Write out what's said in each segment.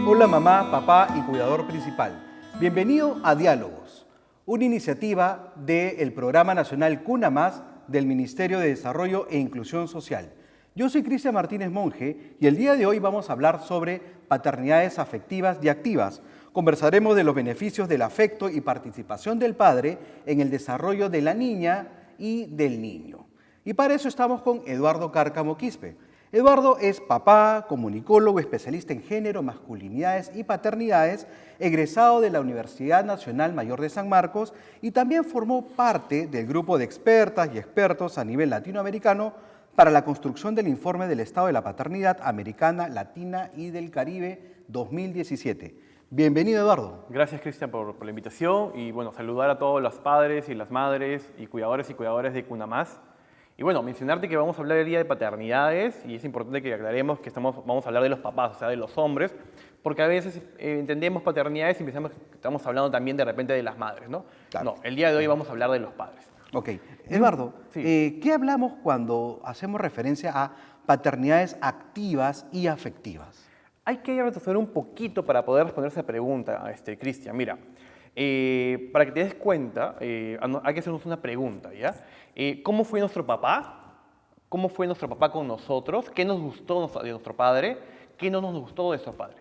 Hola mamá, papá y cuidador principal. Bienvenido a Diálogos, una iniciativa del Programa Nacional Cuna Más del Ministerio de Desarrollo e Inclusión Social. Yo soy Cristian Martínez Monge y el día de hoy vamos a hablar sobre paternidades afectivas y activas. Conversaremos de los beneficios del afecto y participación del padre en el desarrollo de la niña y del niño. Y para eso estamos con Eduardo Cárcamo Quispe. Eduardo es papá, comunicólogo, especialista en género, masculinidades y paternidades, egresado de la Universidad Nacional Mayor de San Marcos y también formó parte del grupo de expertas y expertos a nivel latinoamericano para la construcción del informe del Estado de la Paternidad Americana, Latina y del Caribe 2017. Bienvenido, Eduardo. Gracias, Cristian, por la invitación y bueno, saludar a todos los padres y las madres y cuidadores de Cuna Más. Y bueno, mencionarte que vamos a hablar el día de paternidades y es importante que aclaremos que vamos a hablar de los papás, o sea, de los hombres, porque a veces entendemos paternidades y estamos hablando también de repente de las madres, ¿no? Claro. No, el día de hoy vamos a hablar de los padres. Ok. Eduardo, Sí. ¿qué hablamos cuando hacemos referencia a paternidades activas y afectivas? Hay que retroceder un poquito para poder responder esa pregunta, Cristian. Mira, para que te des cuenta, hay que hacernos una pregunta, ¿ya? ¿Cómo fue nuestro papá? ¿Cómo fue nuestro papá con nosotros? ¿Qué nos gustó de nuestro padre? ¿Qué no nos gustó de nuestro padre?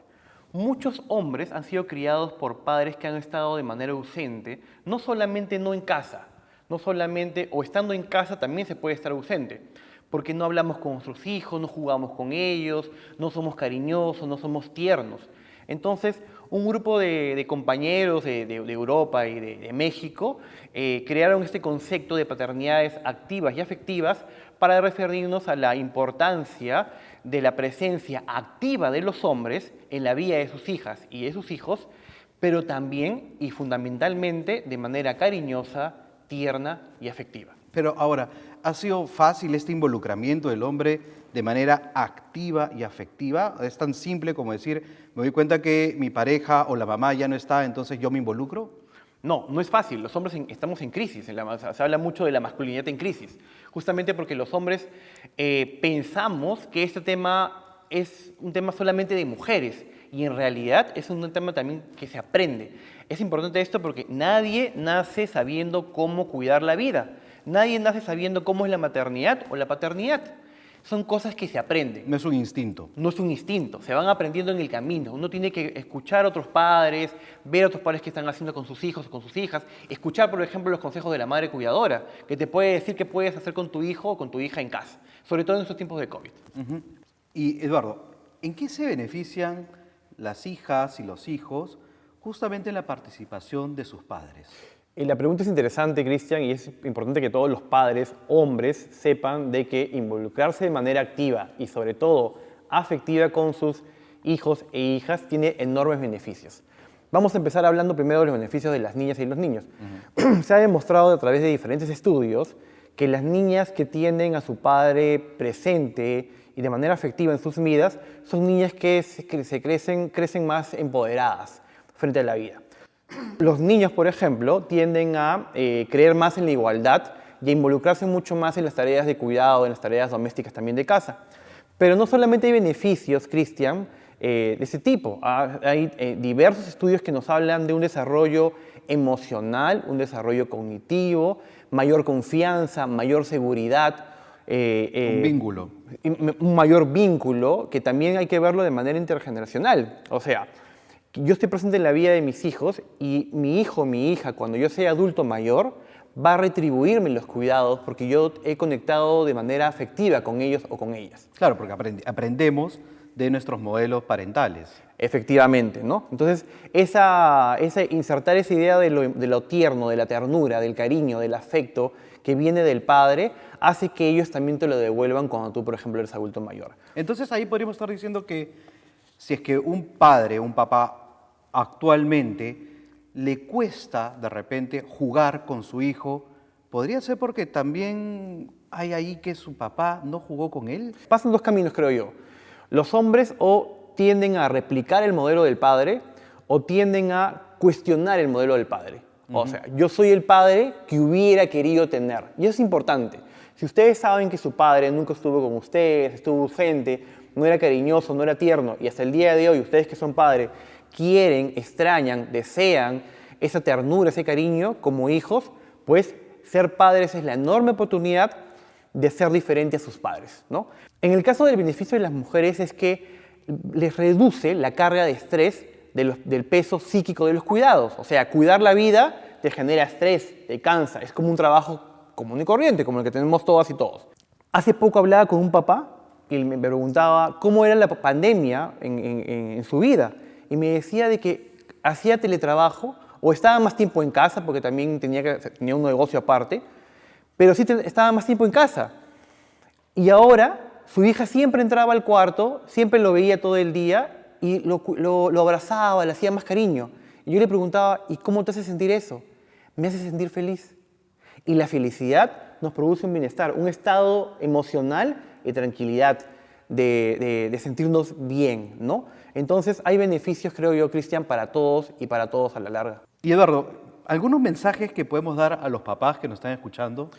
Muchos hombres han sido criados por padres que han estado de manera ausente, no solamente no en casa, no solamente, o estando en casa también se puede estar ausente, porque no hablamos con nuestros hijos, no jugamos con ellos, no somos cariñosos, no somos tiernos. Entonces, un grupo de compañeros de Europa y de México crearon este concepto de paternidades activas y afectivas para referirnos a la importancia de la presencia activa de los hombres en la vida de sus hijas y de sus hijos, pero también y fundamentalmente de manera cariñosa, tierna y afectiva. Pero ahora, ¿ha sido fácil este involucramiento del hombre de manera activa y afectiva? ¿Es tan simple como decir, me doy cuenta que mi pareja o la mamá ya no está, entonces yo me involucro? No, no es fácil. Los hombres estamos en crisis. Se habla mucho de la masculinidad en crisis, justamente porque los hombres pensamos que este tema es un tema solamente de mujeres y en realidad es un tema también que se aprende. Es importante esto porque nadie nace sabiendo cómo cuidar la vida. Nadie nace sabiendo cómo es la maternidad o la paternidad. Son cosas que se aprenden. No es un instinto. No es un instinto, se van aprendiendo en el camino. Uno tiene que escuchar a otros padres, ver a otros padres que están haciendo con sus hijos o con sus hijas, escuchar, por ejemplo, los consejos de la madre cuidadora, que te puede decir qué puedes hacer con tu hijo o con tu hija en casa, sobre todo en estos tiempos de COVID. Y Eduardo, ¿en qué se benefician las hijas y los hijos justamente en la participación de sus padres? La pregunta es interesante, Cristian, y es importante que todos los padres, hombres, sepan de que involucrarse de manera activa y sobre todo afectiva con sus hijos e hijas tiene enormes beneficios. Vamos a empezar hablando primero de los beneficios de las niñas y los niños. Se ha demostrado a través de diferentes estudios que las niñas que tienen a su padre presente y de manera afectiva en sus vidas son niñas que crecen más empoderadas frente a la vida. Los niños, por ejemplo, tienden a creer más en la igualdad y a involucrarse mucho más en las tareas de cuidado, en las tareas domésticas también de casa. Pero no solamente hay beneficios, Cristian, de ese tipo. Hay diversos estudios que nos hablan de un desarrollo emocional, un desarrollo cognitivo, mayor confianza, mayor seguridad. Un vínculo. Un mayor vínculo que también hay que verlo de manera intergeneracional. O sea, yo estoy presente en la vida de mis hijos y mi hijo o mi hija, cuando yo sea adulto mayor, va a retribuirme los cuidados porque yo he conectado de manera afectiva con ellos o con ellas. Claro, porque aprendemos de nuestros modelos parentales. Efectivamente, ¿no? Entonces, insertar esa idea de lo tierno, de la ternura, del cariño, del afecto que viene del padre, hace que ellos también te lo devuelvan cuando tú, por ejemplo, eres adulto mayor. Entonces ahí podríamos estar diciendo que si es que un padre, un papá actualmente le cuesta de repente jugar con su hijo, podría ser porque también hay ahí que su papá no jugó con él. Pasan dos caminos, creo yo. Los hombres o tienden a replicar el modelo del padre o tienden a cuestionar el modelo del padre. O sea, yo soy el padre que hubiera querido tener. Y eso es importante. Si ustedes saben que su padre nunca estuvo con ustedes, estuvo ausente, no era cariñoso, no era tierno, y hasta el día de hoy, ustedes que son padres, quieren, extrañan, desean esa ternura, ese cariño como hijos, pues ser padres es la enorme oportunidad de ser diferente a sus padres, ¿no? En el caso del beneficio de las mujeres es que les reduce la carga de estrés del peso psíquico de los cuidados. O sea, cuidar la vida te genera estrés, te cansa, es como un trabajo común y corriente, como el que tenemos todas y todos. Hace poco hablaba con un papá y me preguntaba cómo era la pandemia en su vida. Y me decía de que hacía teletrabajo o estaba más tiempo en casa, porque también tenía un negocio aparte, pero sí estaba más tiempo en casa. Y ahora su hija siempre entraba al cuarto, siempre lo veía todo el día y lo abrazaba, le hacía más cariño. Y yo le preguntaba, ¿y cómo te hace sentir eso? Me hace sentir feliz. Y la felicidad nos produce un bienestar, un estado emocional de tranquilidad, de sentirnos bien, ¿no? Entonces hay beneficios, creo yo, Cristian, para todos y para todos a la larga. Y Eduardo, ¿algunos mensajes que podemos dar a los papás que nos están escuchando?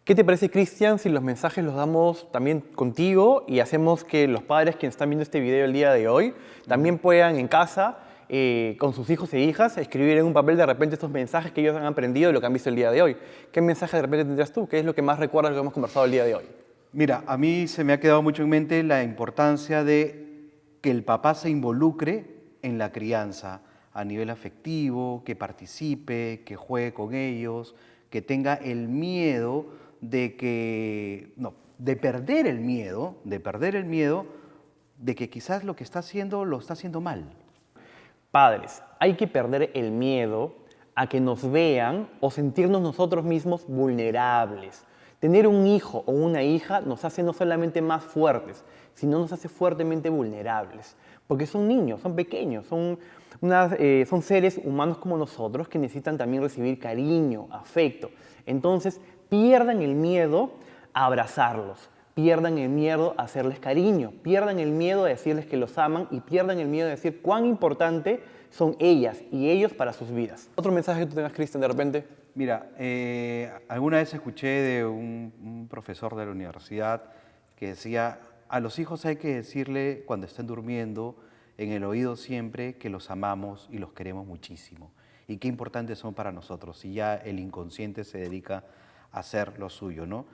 ¿Qué te parece, Cristian, si los mensajes los damos también contigo y hacemos que los padres que están viendo este video el día de hoy también puedan en casa, con sus hijos e hijas, escribir en un papel de repente estos mensajes que ellos han aprendido de lo que han visto el día de hoy? ¿Qué mensaje de repente tendrías tú? ¿Qué es lo que más recuerdas de lo que hemos conversado el día de hoy? Mira, a mí se me ha quedado mucho en mente la importancia de que el papá se involucre en la crianza a nivel afectivo, que participe, que juegue con ellos, que tenga el miedo de perder el miedo de que quizás lo que está haciendo lo está haciendo mal. Padres, hay que perder el miedo a que nos vean o sentirnos nosotros mismos vulnerables. Tener un hijo o una hija nos hace no solamente más fuertes, sino nos hace fuertemente vulnerables. Porque son niños, son pequeños, son seres humanos como nosotros que necesitan también recibir cariño, afecto. Entonces, pierdan el miedo a abrazarlos, pierdan el miedo a hacerles cariño, pierdan el miedo a decirles que los aman y pierdan el miedo de decir cuán importante son ellas y ellos para sus vidas. ¿Otro mensaje que tú tengas, Cristian, de repente? Mira, alguna vez escuché de un profesor de la universidad que decía, a los hijos hay que decirle cuando estén durmiendo en el oído siempre que los amamos y los queremos muchísimo y qué importantes son para nosotros y ya el inconsciente se dedica a hacer lo suyo, ¿no?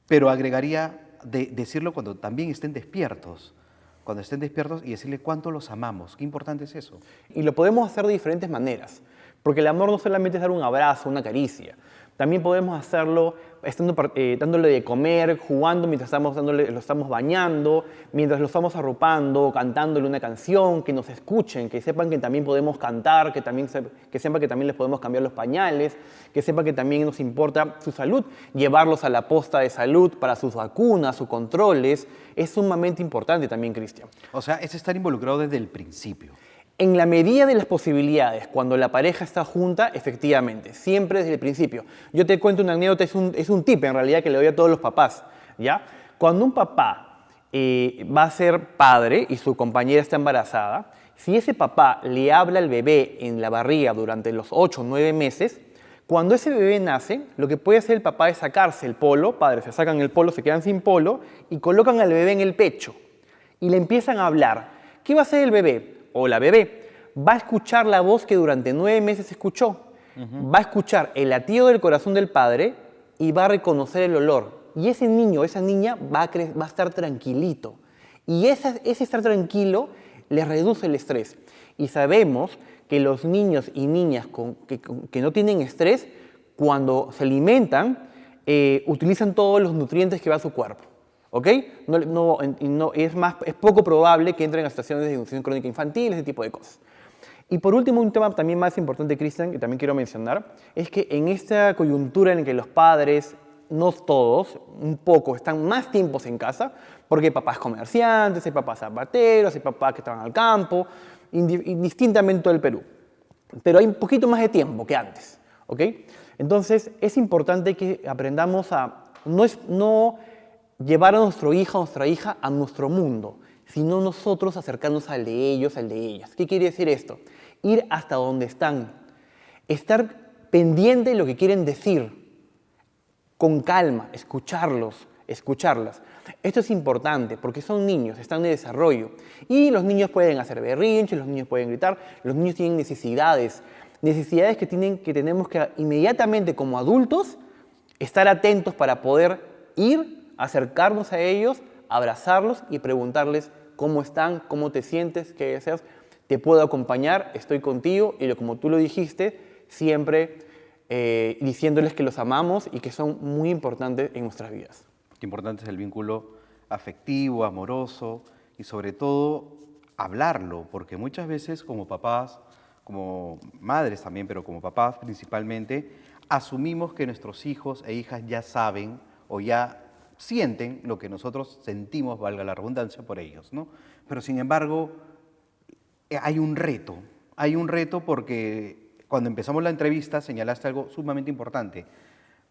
Pero agregaría decirlo cuando también estén despiertos y decirle cuánto los amamos, qué importante es eso. Y lo podemos hacer de diferentes maneras, porque el amor no solamente es dar un abrazo, una caricia, también podemos hacerlo dándole de comer, jugando mientras lo estamos bañando, mientras lo estamos arropando, cantándole una canción, que nos escuchen, que sepan que también podemos cantar, que sepan que también les podemos cambiar los pañales, que sepan que también nos importa su salud, llevarlos a la posta de salud para sus vacunas, sus controles, es sumamente importante también, Cristian. O sea, es estar involucrado desde el principio. En la medida de las posibilidades, cuando la pareja está junta, efectivamente, siempre desde el principio. Yo te cuento una anécdota, es un tip en realidad que le doy a todos los papás, ¿ya? Cuando un papá va a ser padre y su compañera está embarazada, si ese papá le habla al bebé en la barriga durante los 8 o 9 meses, cuando ese bebé nace, lo que puede hacer el papá es sacarse el polo, padres se sacan el polo, se quedan sin polo y colocan al bebé en el pecho y le empiezan a hablar. ¿Qué va a hacer el bebé? O la bebé va a escuchar la voz que durante 9 meses escuchó, va a escuchar el latido del corazón del padre y va a reconocer el olor. Y ese niño, esa niña va a estar tranquilito. Y ese estar tranquilo le reduce el estrés. Y sabemos que los niños y niñas que no tienen estrés, cuando se alimentan, utilizan todos los nutrientes que va a su cuerpo. ¿Ok? Es poco probable que entren a situaciones de desnutrición crónica infantil, ese tipo de cosas. Y por último, un tema también más importante, Cristian, que también quiero mencionar, es que en esta coyuntura en la que los padres, no todos, un poco, están más tiempos en casa, porque hay papás comerciantes, hay papás zapateros, hay papás que trabajan al campo, indistintamente en todo el Perú. Pero hay un poquito más de tiempo que antes. ¿Ok? Entonces, es importante que aprendamos a no llevar a nuestro hijo o nuestra hija a nuestro mundo, sino nosotros acercarnos al de ellos, al de ellas. ¿Qué quiere decir esto? Ir hasta donde están, estar pendiente de lo que quieren decir, con calma, escucharlos, escucharlas. Esto es importante porque son niños, están en desarrollo. Y los niños pueden hacer berrinches, los niños pueden gritar, los niños tienen necesidades que tenemos que inmediatamente como adultos estar atentos para poder ir, acercarnos a ellos, abrazarlos y preguntarles cómo están, cómo te sientes, qué deseas. Te puedo acompañar, estoy contigo y como tú lo dijiste, siempre diciéndoles que los amamos y que son muy importantes en nuestras vidas. Qué importante es el vínculo afectivo, amoroso y sobre todo hablarlo, porque muchas veces como papás, como madres también, pero como papás principalmente, asumimos que nuestros hijos e hijas ya saben o ya sienten lo que nosotros sentimos, valga la redundancia, por ellos, ¿no? Pero sin embargo, hay un reto porque cuando empezamos la entrevista señalaste algo sumamente importante.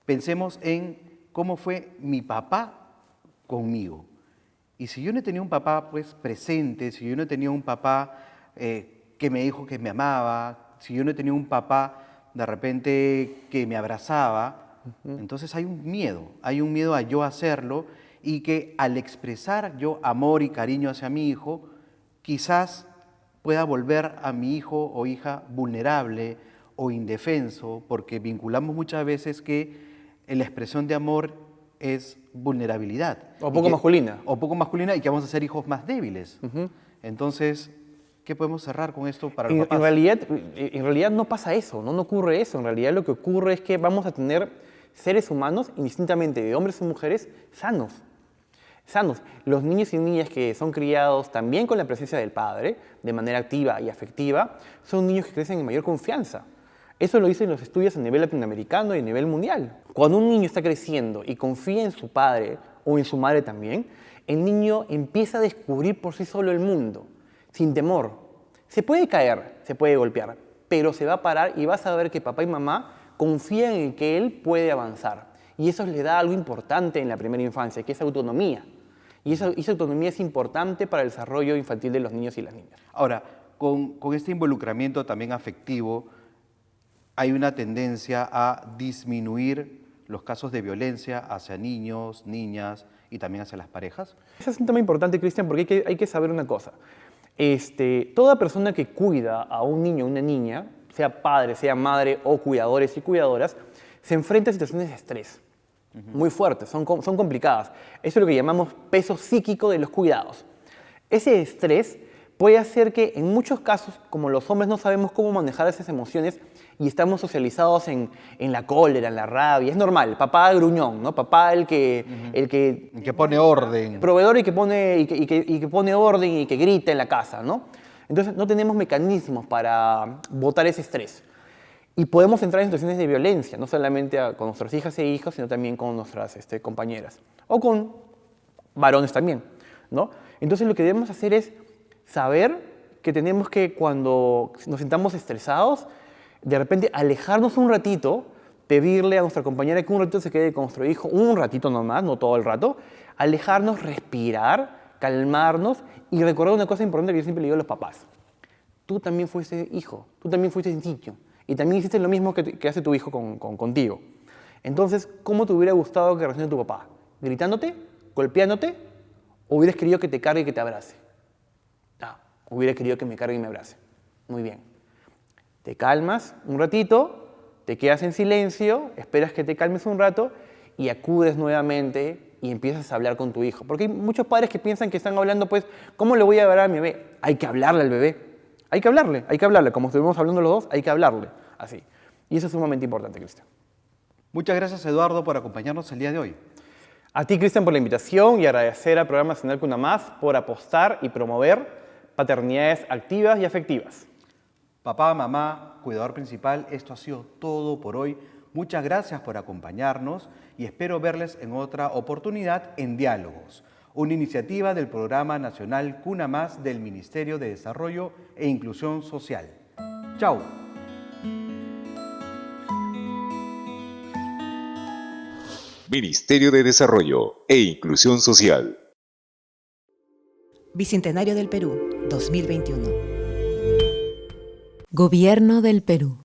Pensemos en cómo fue mi papá conmigo. Y si yo no tenía un papá pues, presente, si yo no tenía un papá que me dijo que me amaba, si yo no tenía un papá de repente que me abrazaba, entonces hay un miedo a yo hacerlo y que al expresar yo amor y cariño hacia mi hijo, quizás pueda volver a mi hijo o hija vulnerable o indefenso, porque vinculamos muchas veces que la expresión de amor es vulnerabilidad. O poco masculina. O poco masculina y que vamos a ser hijos más débiles. Entonces, ¿qué podemos cerrar con esto para los papás? En realidad no pasa eso, no ocurre eso. En realidad lo que ocurre es que vamos a tener seres humanos, indistintamente de hombres o mujeres, sanos. Los niños y niñas que son criados también con la presencia del padre, de manera activa y afectiva, son niños que crecen en mayor confianza. Eso lo dicen los estudios a nivel latinoamericano y a nivel mundial. Cuando un niño está creciendo y confía en su padre o en su madre también, el niño empieza a descubrir por sí solo el mundo, sin temor. Se puede caer, se puede golpear, pero se va a parar y va a saber que papá y mamá confían en que él puede avanzar. Y eso le da algo importante en la primera infancia, que es autonomía. Y esa autonomía es importante para el desarrollo infantil de los niños y las niñas. Ahora, con este involucramiento también afectivo, hay una tendencia a disminuir los casos de violencia hacia niños, niñas y también hacia las parejas. Ese es un tema importante, Cristian, porque hay que saber una cosa. Toda persona que cuida a un niño o una niña, sea padre, sea madre o cuidadores y cuidadoras, se enfrenta a situaciones de estrés muy fuertes, son complicadas. Eso es lo que llamamos peso psíquico de los cuidados. Ese estrés puede hacer que en muchos casos, como los hombres no sabemos cómo manejar esas emociones y estamos socializados en la cólera, en la rabia, es normal, papá gruñón, ¿no? Papá el que pone orden. Proveedor y que pone orden y que grita en la casa, ¿no? Entonces no tenemos mecanismos para botar ese estrés. Y podemos entrar en situaciones de violencia, no solamente con nuestras hijas e hijos, sino también con nuestras compañeras. O con varones también, ¿no? Entonces lo que debemos hacer es saber que tenemos que, cuando nos sintamos estresados, de repente alejarnos un ratito, pedirle a nuestra compañera que un ratito se quede con nuestro hijo, un ratito nomás, no todo el rato, alejarnos, respirar, calmarnos y recordar una cosa importante que yo siempre le digo a los papás. Tú también fuiste hijo, tú también fuiste niño y también hiciste lo mismo que hace tu hijo contigo. Entonces, ¿cómo te hubiera gustado que reaccione tu papá? ¿Gritándote? ¿Golpeándote? ¿O hubieras querido que te cargue y que te abrace? Hubiera querido que me cargue y me abrace. Muy bien. Te calmas un ratito, te quedas en silencio, esperas que te calmes un rato y acudes nuevamente y empiezas a hablar con tu hijo. Porque hay muchos padres que piensan que están hablando, pues, ¿cómo le voy a hablar a mi bebé? Hay que hablarle al bebé. Hay que hablarle. Como estuvimos hablando los dos, hay que hablarle. Así. Y eso es sumamente importante, Cristian. Muchas gracias, Eduardo, por acompañarnos el día de hoy. A ti, Cristian, por la invitación y agradecer al programa Nacional Cuna Más por apostar y promover paternidades activas y afectivas. Papá, mamá, cuidador principal, esto ha sido todo por hoy. Muchas gracias por acompañarnos y espero verles en otra oportunidad en Diálogos, una iniciativa del Programa Nacional Cuna Más del Ministerio de Desarrollo e Inclusión Social. Chao. Ministerio de Desarrollo e Inclusión Social. Bicentenario del Perú, 2021. Gobierno del Perú.